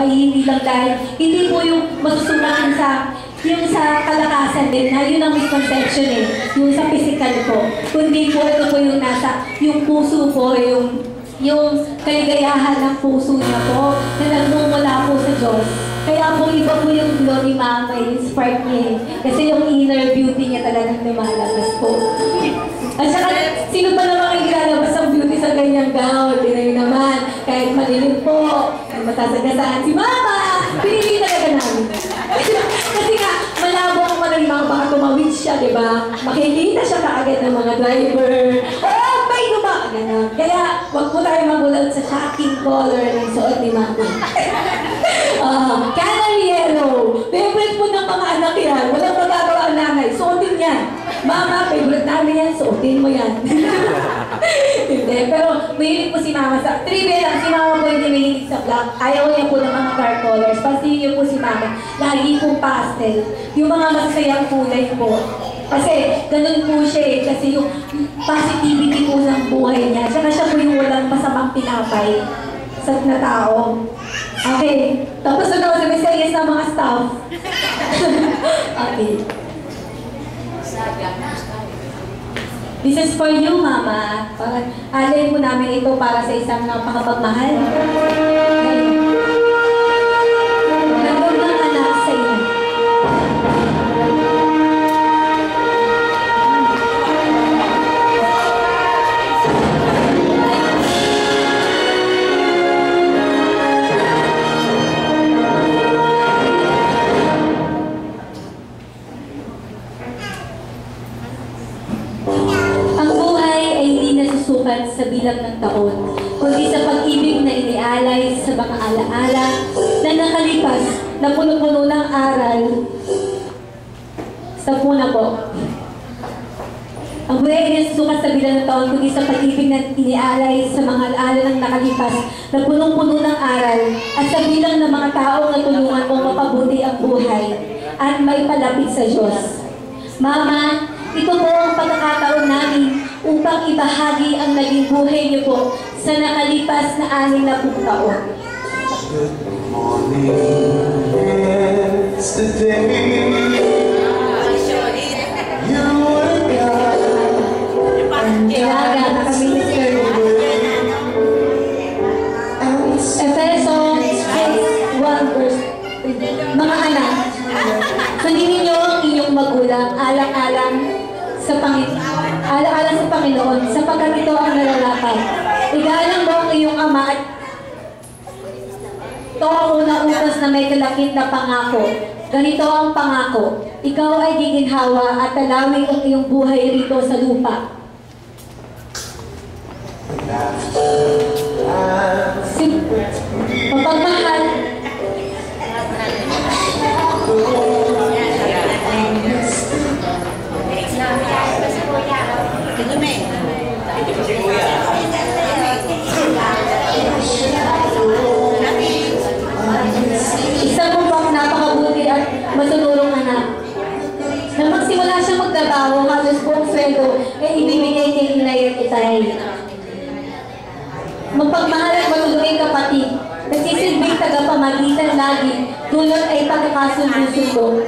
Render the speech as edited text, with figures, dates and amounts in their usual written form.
ay hindi lang dahil, hindi po yung masusunan yung sa kalakasan din, na yun ang misconception yung sa physical ko. Kundi po ito po yung nasa, yung puso ko, yung kaligayahan ng puso niya po, na nagmumula po sa Diyos. Kaya po iba po yung glow ni Mama, yung spark niya kasi yung inner beauty niya talagang lumalabas po. At saka, sino pa naman ang ilalabas ang beauty sa ganyang gown? Di na yun naman. Kahit malilim po, matasagasaan si Mama, pinili talaga namin. Kasi nga, malabo ang mga baka tumawid siya, di ba? Makikita siya kaagad ng mga driver. Oh, may guma! Ganun. Kaya, wag po tayo magulat sa shocking color ng suot ni Mama. Canary yellow. Favorite po ng mga anak yan. Walang magagawa ang nanay. Suotin yan. Mama, favorite namin yan. Suotin mo yan. Hindi. Pero mahilig po si Mama sa... Trivia lang, si Mama po hindi mahilig sa black. Ayaw niya po ng mga dark colors. Pansin niyo po si Mama. Lagi pong pastel. Yung mga masasayang kulay po. Kasi ganun po siya kasi yung positivity po ng buhay niya. Saka siya po yung walang masamang pinapay sa na tao. Okay. Tapos ano, sabi sa yes ng mga staff. Okay. This is for you, Mama. Alay po namin ito para sa isang napakapagmahal. Okay. Nandun ng anak sa iyo. Sa bilang ng taon, kundi sa pag-ibig na inialay sa mga alaala na nakalipas na puno-puno ng aral sa puna po. Ang buhay ay nasusukat sa bilang ng taon, kundi sa pag-ibig na inialay sa mga alaala ng nakalipas na punong-puno ng aral at sa bilang ng mga taong natulungan mong mapabuti ang buhay at may palapit sa Diyos. Mama, ito po ang pagkakataon namin upang ibahagi ang naging buhay niyo po sa nakalipas na 6 na taon. Good morning, it's the day you were gone. Ilaga na kami ni Sir. Efeso 1 verse 3. Mga anak, sundin ninyo ang inyong magulang alang-alang sa Panginoon, sapagkat ito ang nararapat. Igalang mo ang iyong ama at ito ang unang utos na may kalakit na pangako. Ganito ang pangako. Ikaw ay giginhawa at talawin ang iyong buhay rito sa lupa. Mapagmahal, isa po bang napakabuti at masunurong anak. Nang magsimula siyang magtrabaho, halos buong sweldo ay ibibigay kay Inay at Itay. Magpagmahal at matulungin kapatid, nagsisilbing tagapamagitan lagi, dulot ay pagkakasundo-sundo.